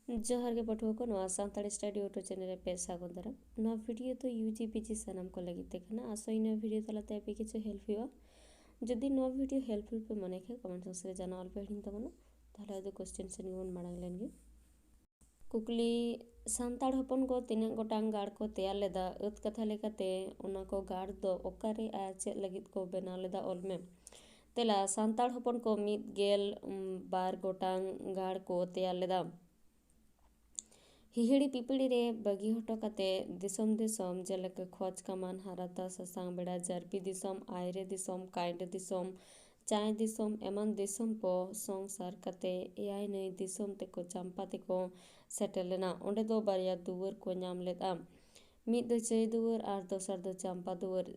जोहार गे पठुआ को नवा सानताड़ी स्टडी यूट्यूब चैनल रे पे सागुन दाराम नवा वीडियो तो यूजी पीजी सानाम को लगी देखना आसो इन वीडियो तलाते पे किछु हेल्प हुआ जदि नवा वीडियो हेल्पफुल पे मने खे कमेंट बॉक्स रे जाना ऑल पे हिडिन तबना ताहले आदो क्वेश्चन सेन गिवन मांग लेन गे कुकली सानताड़ हपन को तीना गोटांग गाड़ को तैयार लेदा उत कथा लेकाते उना को गाड़ दो ओकारे आ चेद लगित को बनाव लेदा ऑल में तेला सानताड़ हपन को मिद गेल बार गोटांग गाड़ को तैयार लेदा हिहिड़ी पिपिड़ी रे बगी हटो काते दिसम दिसम जेलेका खोज कमान हाराता ससांग बेड़ा जारपी दिसम आयरे दिसम काइंड दिसम चाय दिसम एमन दिसम को संसार काते एआई नई दिसम तेको चांपा तेको सेटलेना ओंडे दो बारिया दुवर को नाम लेदा मिद दो चई दुवर आर दोसर दो चांपा दुवर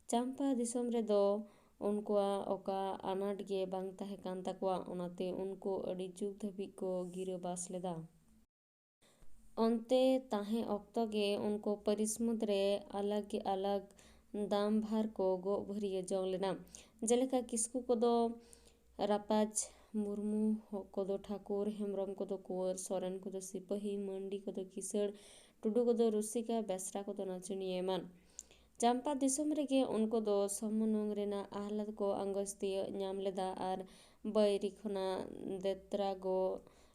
चांपा दिसम रे दो उनकुआ ओका अनाट गे बांग ताहे कान ताकुआ ओनाते उनको अड़ी जुग धबी को गिरो बास लेदा onte tahe okto ge unko parismud re अलग अलग दाम भार को गो भरिए जong लेना जेलेका किसकु कोदो रापाज मुर्मू कोदो ठाकुर हेमरम कोदो कुंवर सोरेन कोदो सिपाही मंडी कोदो किसड़ टुडू कोदो रुसिका बेसरा कोदो नाचुनी एमान चांपा दिसम रेगे उनको दो समनुंग रेना आहलाद को अंगस्तिय नाम लेदा आर बैरी खना देत्रा गो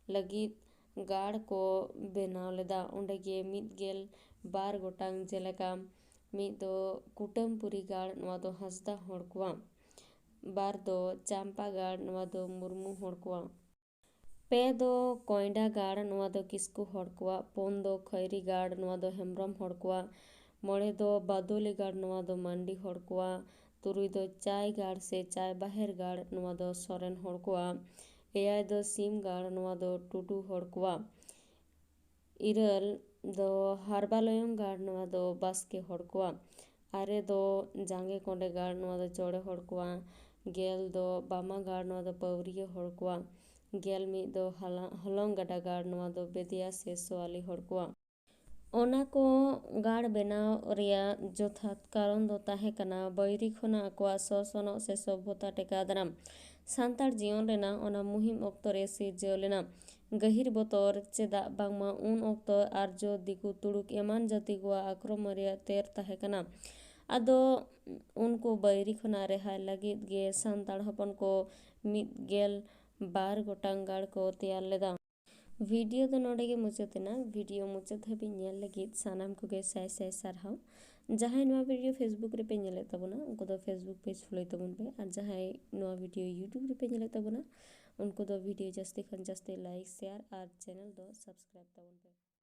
लगित गाड़ को बेनाव लेदा ओंडे गे मिद गेल बार गोटांग जेलेका मिद दो कुटमपुरी गाड़ नवा दो हंसदा होड़ कुआ बार दो चांपा गाड़ नवा दो मुर्मू होड़ कुआ पे दो कोयडा गाड़ नवा दो किसकु होड़ कुआ पोन दो खैरी गाड़ नवा दो हेमरम होड़ कुआ मोड़े दो बादोली गाड़ नवा दो मंडी होड़ कुआ तुरुई दो चाय गाड़ से चाय बाहर गाड़ नवा दो सोरेन होड़ कुआ एआई दो सीम गाड़ नवा दो टुडू होड़ कुआ इरल दो हारबालयम गाड़ नवा दो बास्के होड़ कुआ आरे दो जांगे कोंडे गाड़ नवा दो चौड़े होड़ कुआ गेल दो बामा गाड़ नवा दो पवरिया होड़ कुआ गेल मी दो हलंग गडा गाड़ नवा दो बेदिया से सोआली होड़ कुआ ओना को गाड़ बेनाव रिया जोथात कारण दो ताहे कना बैरी खना अकवा ससनो से सभ्यता टेका दाराम सानताड़ जीवन रेना ओना मुहिम ऑक्तो रे सिरजेव लेना गहिर बोतर चेदा बांगमा उन ऑक्तो आर्जो दिकु तुड़ुक एमान जाति गुआ आक्रमण रिया तेर ताहे कना आदो उनको बैरी खना रेहाय लगित गे सानताड़ हपन को मिद गेल बार गोटांग गाड़ को तैयार लेदा वीडियो दो नोडे गे मुचातेना वीडियो मुचात हाबि नेल लगित सानाम को गे साय साय सारहाव जहां नवा वीडियो फेसबुक रे पे नेले तबना उनको दो फेसबुक पेज फॉलो तबन पे और जहां नवा वीडियो यूट्यूब रे पे नेले तबना उनको दो वीडियो जस्ते खन जस्ते लाइक शेयर और चैनल दो सब्सक्राइब तबन पे।